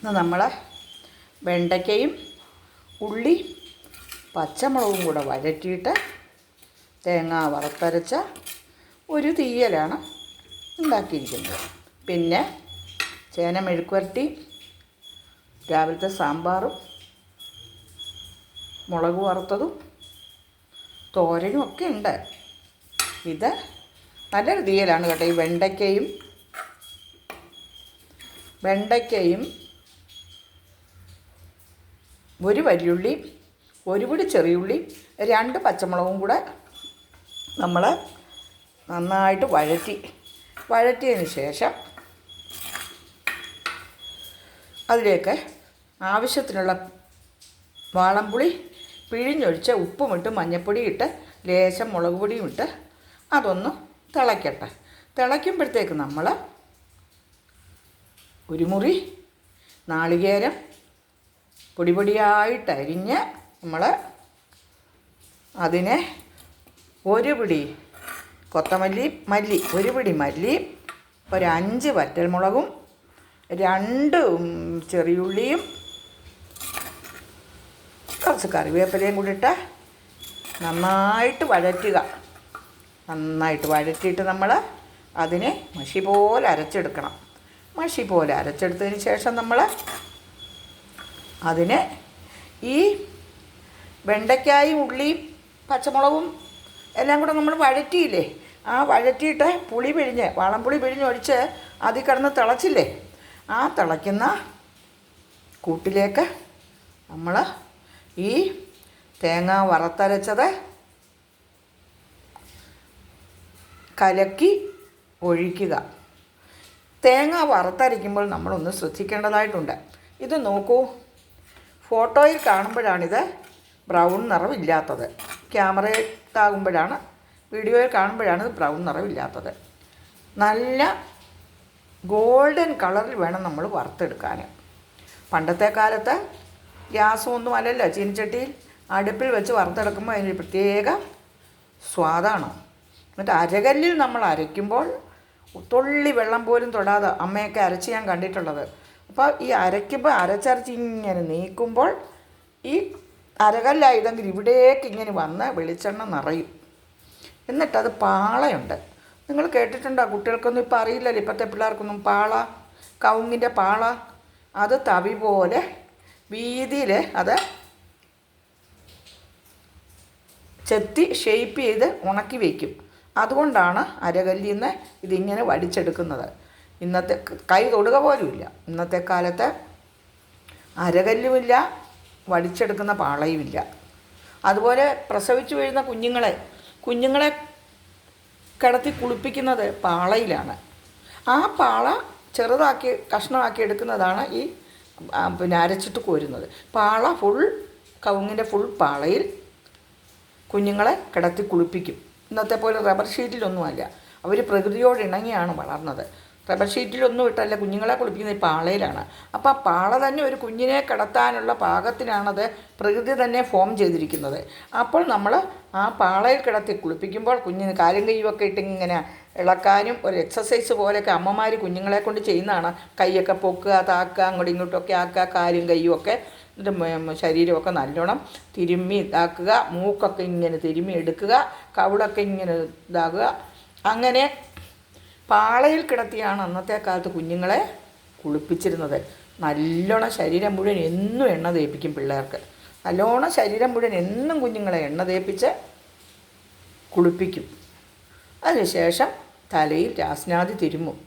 ഇന്ന് നമ്മൾ വെണ്ടയ്ക്കയും ഉള്ളി പച്ചമുളകും കൂടെ വഴറ്റിയിട്ട് തേങ്ങ വറുത്തരച്ച ഒരു തീയലാണ് ഉണ്ടാക്കിയിരിക്കുന്നത്. പിന്നെ ചേന മെഴുക്കുവരട്ടി, രാവിലത്തെ സാമ്പാറും മുളക് വറുത്തതും തോരനും ഒക്കെ ഉണ്ട്. ഇത് നല്ലൊരു തീയലാണ് കേട്ടോ. ഈ വെണ്ടയ്ക്കയും ഒരു വലിയുള്ളി, ഒരു പിടി ചെറിയുള്ളി, 2 പച്ചമുളകും കൂടെ നമ്മൾ നന്നായിട്ട് വഴറ്റിയതിന് ശേഷം അതിലേക്ക് ആവശ്യത്തിനുള്ള വാളംപുളി പിഴിഞ്ഞൊഴിച്ച് ഉപ്പുമിട്ട് മഞ്ഞൾപ്പൊടി ഇട്ട് ലേശം മുളക് പൊടിയും ഇട്ട് അതൊന്ന് തിളയ്ക്കട്ടെ. തിളയ്ക്കുമ്പോഴത്തേക്ക് നമ്മൾ ഒരു മുറി നാളികേരം പൊടിയായിട്ടരിഞ്ഞ് നമ്മൾ അതിനെ ഒരു പിടി മല്ലി, ഒരു പിടി മല്ലി, ഒരു 5 വറ്റൽമുളകും 2 ചെറിയുള്ളിയും കുറച്ച് കറിവേപ്പിലയും കൂടി ഇട്ട് നന്നായിട്ട് വഴറ്റിയിട്ട് നമ്മൾ അതിനെ മഷി പോലെ അരച്ചെടുക്കണം. മഷി പോലെ അരച്ചെടുത്തതിന് ശേഷം നമ്മൾ അതിനെ ഈ വെണ്ടയ്ക്കായും ഉള്ളിയും പച്ചമുളകും എല്ലാം കൂടെ നമ്മൾ വഴറ്റിയില്ലേ, ആ വഴറ്റിയിട്ട് വാളംപുളി പിഴിഞ്ഞൊഴിച്ച് അതിൽ കിടന്ന് തിളച്ചില്ലേ, ആ തിളയ്ക്കുന്ന കൂട്ടിലേക്ക് നമ്മൾ ഈ തേങ്ങ വറുത്തരച്ചത് കലക്കി ഒഴിക്കുക. തേങ്ങ വറുത്തരയ്ക്കുമ്പോൾ നമ്മളൊന്ന് ശ്രദ്ധിക്കേണ്ടതായിട്ടുണ്ട്. ഇത് നോക്കൂ, ഫോട്ടോയിൽ കാണുമ്പോഴാണിത് ബ്രൗൺ നിറമില്ലാത്തത്. ക്യാമറയിലാകുമ്പോഴാണ്, വീഡിയോയിൽ കാണുമ്പോഴാണ് ഇത് ബ്രൗൺ നിറമില്ലാത്തത്. നല്ല ഗോൾഡൻ കളറിൽ വേണം നമ്മൾ വറുത്തെടുക്കാൻ. പണ്ടത്തെ കാലത്ത് ഗ്യാസൊന്നും അല്ലല്ലോ, ചീനിച്ചട്ടിയിൽ അടുപ്പിൽ വെച്ച് വറുത്തെടുക്കുമ്പോൾ അതിന് പ്രത്യേക സ്വാദാണ്. എന്നിട്ട് അരകല്ലിൽ നമ്മൾ അരയ്ക്കുമ്പോൾ തുള്ളി വെള്ളം പോലും തൊടാതെ അമ്മയൊക്കെ അരച്ച് ഞാൻ കണ്ടിട്ടുള്ളത്. അപ്പോൾ ഈ അരയ്ക്കുമ്പോൾ അരച്ചരച്ച് ഇങ്ങനെ നീക്കുമ്പോൾ ഈ അരകല്ലായതെങ്കിൽ ഇവിടേക്ക് ഇങ്ങനെ വന്ന് വെളിച്ചെണ്ണ നിറയും. എന്നിട്ടത് പാളയുണ്ട്. നിങ്ങൾ കേട്ടിട്ടുണ്ടോ? കുട്ടികൾക്കൊന്നും ഇപ്പോൾ അറിയില്ലല്ലോ, ഇപ്പോഴത്തെ പിള്ളേർക്കൊന്നും. കവുങ്ങിൻ്റെ പാള, അത് തവി പോലെ വീതിയിൽ അത് ചെത്തി ഷേപ്പ് ചെയ്ത് ഉണക്കി വയ്ക്കും. അതുകൊണ്ടാണ് അരകല്ലിൽ നിന്ന് ഇതിങ്ങനെ വടിച്ചെടുക്കുന്നത്. ഇന്നത്തെ കൈ തൊടുക പോലുമില്ല. ഇന്നത്തെ കാലത്ത് അരകല്ലുമില്ല, വടിച്ചെടുക്കുന്ന പാളയുമില്ല. അതുപോലെ പ്രസവിച്ചു വീഴുന്ന കുഞ്ഞുങ്ങളെ കിടത്തി കുളിപ്പിക്കുന്നത് പാളയിലാണ്. ആ പാള ചെറുതാക്കി കഷ്ണമാക്കി എടുക്കുന്നതാണ് ഈ അരച്ചിട്ട് കോരുന്നത്. കവുങ്ങിൻ്റെ ഫുൾ പാളയിൽ കുഞ്ഞുങ്ങളെ കിടത്തി കുളിപ്പിക്കും. ഇന്നത്തെ പോലെ റബ്ബർ ഷീറ്റിലൊന്നുമല്ല. അവർ പ്രകൃതിയോട് ഇണങ്ങിയാണ് വളർന്നത്. റബ്ബർ ഷീറ്റിലൊന്നും ഇട്ടല്ല കുഞ്ഞുങ്ങളെ കുളിപ്പിക്കുന്നത്, ഈ പാളയിലാണ്. അപ്പോൾ ആ പാള തന്നെ ഒരു കുഞ്ഞിനെ കിടത്താനുള്ള പാകത്തിനാണത് പ്രകൃതി തന്നെ ഫോം ചെയ്തിരിക്കുന്നത്. അപ്പോൾ നമ്മൾ ആ പാളയിൽ കിടത്തി കുളിപ്പിക്കുമ്പോൾ കുഞ്ഞിന് കാലും കൈയുമൊക്കെ ഇട്ടിങ്ങനെ ഇളക്കാനും ഒരു എക്സസൈസ് പോലെയൊക്കെ അമ്മമാർ കുഞ്ഞുങ്ങളെ കൊണ്ട് ചെയ്യുന്നതാണ്. കൈയൊക്കെ പൊക്കുക, താക്കുക, അങ്ങോട്ടും ഇങ്ങോട്ടൊക്കെ ആക്കുക, കാലും കൈയും ഒക്കെ, എന്നിട്ട് ശരീരമൊക്കെ നല്ലോണം തിരുമ്മി ഇതാക്കുക, മൂക്കൊക്കെ ഇങ്ങനെ തിരുമ്മി എടുക്കുക, കവിളൊക്കെ ഇങ്ങനെ ഇതാക്കുക. അങ്ങനെ പാളയിൽ കിടത്തിയാണ് അന്നത്തെ കാലത്ത് കുഞ്ഞുങ്ങളെ കുളിപ്പിച്ചിരുന്നത്. നല്ലോണം ശരീരം മുഴുവൻ എന്നും എണ്ണ തേപ്പിക്കും പിള്ളേർക്ക്. നല്ലോണം ശരീരം മുഴുവൻ എന്നും കുഞ്ഞുങ്ങളെ എണ്ണ തേപ്പിച്ച് കുളിപ്പിക്കും. അതിനുശേഷം തലയിൽ രാസ്നാദി തിരുമ്മും.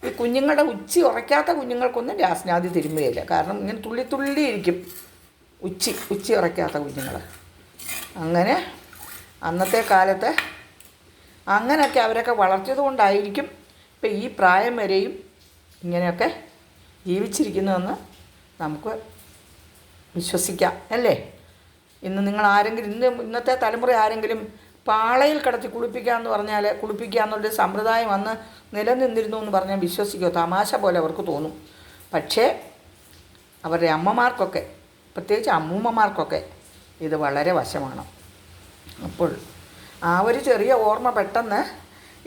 ഈ കുഞ്ഞുങ്ങളുടെ ഉറയ്ക്കാത്ത കുഞ്ഞുങ്ങൾക്കൊന്നും രാസ്നാദി തിരുമ്പുകയില്ല. കാരണം ഇങ്ങനെ തുള്ളി ഇരിക്കും ഉച്ചി ഉറയ്ക്കാത്ത കുഞ്ഞുങ്ങൾ. അങ്ങനെ അന്നത്തെ കാലത്ത് അങ്ങനെയൊക്കെ അവരൊക്കെ വളർത്തിയത് കൊണ്ടായിരിക്കും ഇപ്പം ഈ പ്രായം വരെയും ഇങ്ങനെയൊക്കെ ജീവിച്ചിരിക്കുന്നതെന്ന് നമുക്ക് വിശ്വസിക്കാം, അല്ലേ? ഇന്നത്തെ തലമുറ ആരെങ്കിലും പാളയിൽ കിടത്തി കുളിപ്പിക്കുക എന്നുള്ളൊരു സമ്പ്രദായം അന്ന് നിലനിന്നിരുന്നു എന്ന് പറഞ്ഞാൽ വിശ്വസിക്കുമോ? തമാശ പോലെ അവർക്ക് തോന്നും. പക്ഷേ അവരുടെ അമ്മമാർക്കൊക്കെ, പ്രത്യേകിച്ച് അമ്മൂമ്മമാർക്കൊക്കെ ഇത് വളരെ വശമാണ്. അപ്പോൾ ആ ഒരു ചെറിയ ഓർമ്മ പെട്ടെന്ന്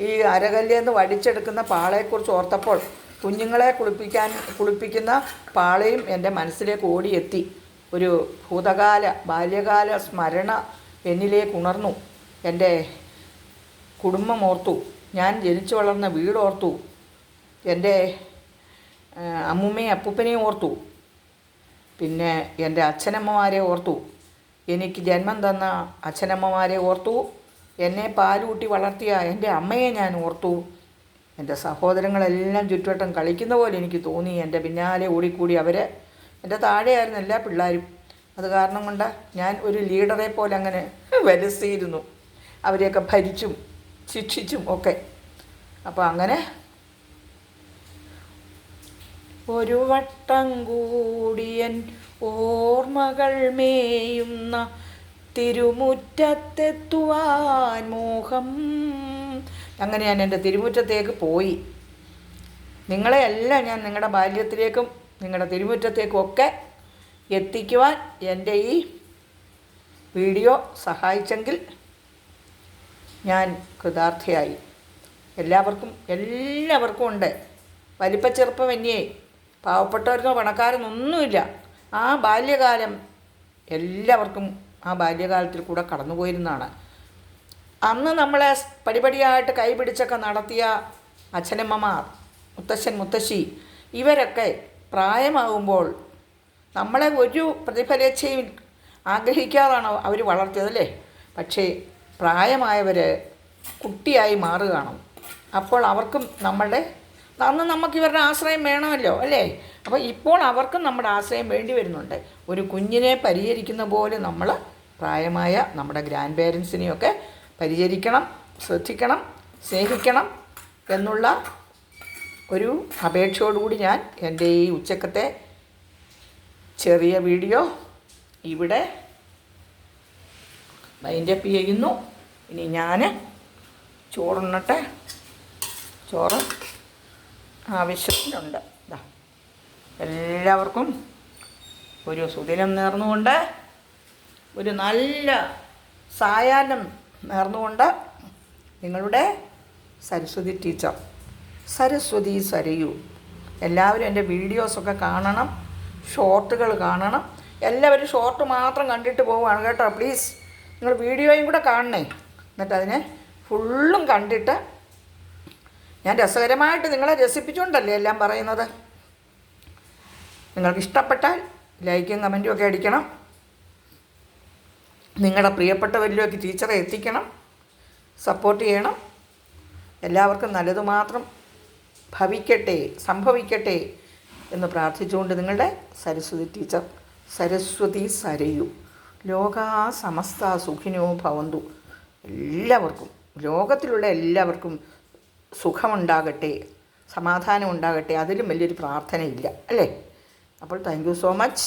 ഈ അരകല്ലിൽ നിന്ന് വടിച്ചെടുക്കുന്ന പാളയെക്കുറിച്ച് ഓർത്തപ്പോൾ കുഞ്ഞുങ്ങളെ കുളിപ്പിക്കുന്ന പാളയും എൻ്റെ മനസ്സിലേക്ക് ഓടിയെത്തി. ഒരു ബാല്യകാല സ്മരണ എന്നിലേക്ക് ഉണർന്നു. എൻ്റെ കുടുംബം ഓർത്തു, ഞാൻ ജനിച്ചു വളർന്ന വീടോർത്തു, എൻ്റെ അമ്മൂമ്മയും അപ്പൂപ്പനെയും ഓർത്തു, പിന്നെ എൻ്റെ അച്ഛനമ്മമാരെ ഓർത്തു, എനിക്ക് ജന്മം തന്ന അച്ഛനമ്മമാരെ ഓർത്തു, എന്നെ പാലൂട്ടി വളർത്തിയ എൻ്റെ അമ്മയെ ഞാൻ ഓർത്തു. എൻ്റെ സഹോദരങ്ങളെല്ലാം ചുറ്റുവട്ടം കളിക്കുന്ന പോലെ എനിക്ക് തോന്നി. എൻ്റെ പിന്നാലെ ഓടിക്കൂടി അവർ. എൻ്റെ താഴെയായിരുന്നു എല്ലാ പിള്ളേരും. അത് കാരണം കൊണ്ട് ഞാൻ ഒരു ലീഡറെ പോലെ അങ്ങനെ വലസിയിരുന്നു, അവരെയൊക്കെ ഭരിച്ചും ശിക്ഷിച്ചും ഒക്കെ. അപ്പോൾ അങ്ങനെ ഒരു വട്ടം കൂടിയൻ ഓർമ്മകൾ മേയുന്ന തിരുമുറ്റത്തെത്തുവാൻ മോഹം. അങ്ങനെ ഞാൻ എൻ്റെ തിരുമുറ്റത്തേക്ക് പോയി. നിങ്ങളെയെല്ലാം ഞാൻ നിങ്ങളുടെ ബാല്യത്തിലേക്കും നിങ്ങളുടെ തിരുമുറ്റത്തേക്കും ഒക്കെ എത്തിക്കുവാൻ എൻ്റെ ഈ വീഡിയോ സഹായിച്ചെങ്കിൽ ഞാൻ കൃതാർത്ഥയായി. എല്ലാവർക്കും ഉണ്ട്. വലിപ്പച്ചെറുപ്പമന്യേ പാവപ്പെട്ടവരെന്നോ പണക്കാരെന്നൊന്നുമില്ല. ആ ബാല്യകാലം എല്ലാവർക്കും ആ ബാല്യകാലത്തിൽ കൂടെ കടന്നുപോയിരുന്നതാണ്. അന്ന് നമ്മളെ പടിപടിയായിട്ട് കൈപിടിച്ചൊക്കെ നടത്തിയ അച്ഛനമ്മമാർ, മുത്തശ്ശൻ മുത്തശ്ശി, ഇവരൊക്കെ പ്രായമാകുമ്പോൾ നമ്മളെ ഒരു പ്രതിഫലേച്ഛയും ആഗ്രഹിക്കാതാണ് അവർ വളർത്തിയതല്ലേ. പക്ഷേ പ്രായമായവർ കുട്ടിയായി മാറുകയാണ്. അപ്പോൾ അവർക്കും അന്ന് നമുക്ക് ഇവരുടെ ആശ്രയം വേണമല്ലോ അല്ലേ. അപ്പോൾ ഇപ്പോൾ അവർക്കും നമ്മുടെ ആശ്രയം വേണ്ടി വരുന്നുണ്ട്. ഒരു കുഞ്ഞിനെ പരിചരിക്കുന്ന പോലെ നമ്മൾ പ്രായമായ നമ്മുടെ ഗ്രാൻഡ് പേരൻസിനെയൊക്കെ പരിചരിക്കണം, ശ്രദ്ധിക്കണം, സ്നേഹിക്കണം എന്നുള്ള ഒരു അപേക്ഷയോടുകൂടി ഞാൻ എൻ്റെ ഈ ഉച്ചക്കത്തെ ചെറിയ വീഡിയോ ഇവിടെ വൈൻഡപ്പ് ചെയ്യുന്നു. ഇനി ഞാൻ ചോറുണ്ണട്ടെ. ചോറ് ആവശ്യത്തിനുണ്ട്. എല്ലാവർക്കും ഒരു സുദിനം നേർന്നുകൊണ്ട്, ഒരു നല്ല സായാഹ്നം നേർന്നുകൊണ്ട്, നിങ്ങളുടെ സരസ്വതി ടീച്ചർ, സരസ്വതി സരയു. എല്ലാവരും എൻ്റെ വീഡിയോസൊക്കെ കാണണം, ഷോർട്ടുകൾ കാണണം. എല്ലാവരും ഷോർട്ട് മാത്രം കണ്ടിട്ട് പോവുകയാണ് കേട്ടോ. പ്ലീസ് നിങ്ങൾ വീഡിയോയും കൂടെ കാണണേ. എന്നിട്ട് അതിനെ ഫുള്ളും കണ്ടിട്ട്, ഞാൻ രസകരമായിട്ട് നിങ്ങളെ രസിപ്പിച്ചുകൊണ്ടല്ലേ എല്ലാം പറയുന്നത്. നിങ്ങൾക്ക് ഇഷ്ടപ്പെട്ടാൽ ലൈക്കും കമൻറ്റും ഒക്കെ അടിക്കണം. നിങ്ങളുടെ പ്രിയപ്പെട്ടവരിലേക്ക് ടീച്ചറെ എത്തിക്കണം, സപ്പോർട്ട് ചെയ്യണം. എല്ലാവർക്കും നല്ലത് മാത്രം സംഭവിക്കട്ടെ എന്ന് പ്രാർത്ഥിച്ചുകൊണ്ട് നിങ്ങളുടെ സരസ്വതി ടീച്ചർ, സരസ്വതി സരയു. ലോകാ സമസ്ത സുഖിനോ ഭവന്തു. എല്ലാവർക്കും, ലോകത്തിലുള്ള എല്ലാവർക്കും സുഖമുണ്ടാകട്ടെ, സമാധാനം ഉണ്ടാകട്ടെ. അതിലും വലിയൊരു പ്രാർത്ഥനയില്ല അല്ലേ. അപ്പോൾ താങ്ക് യു സോ മച്ച്.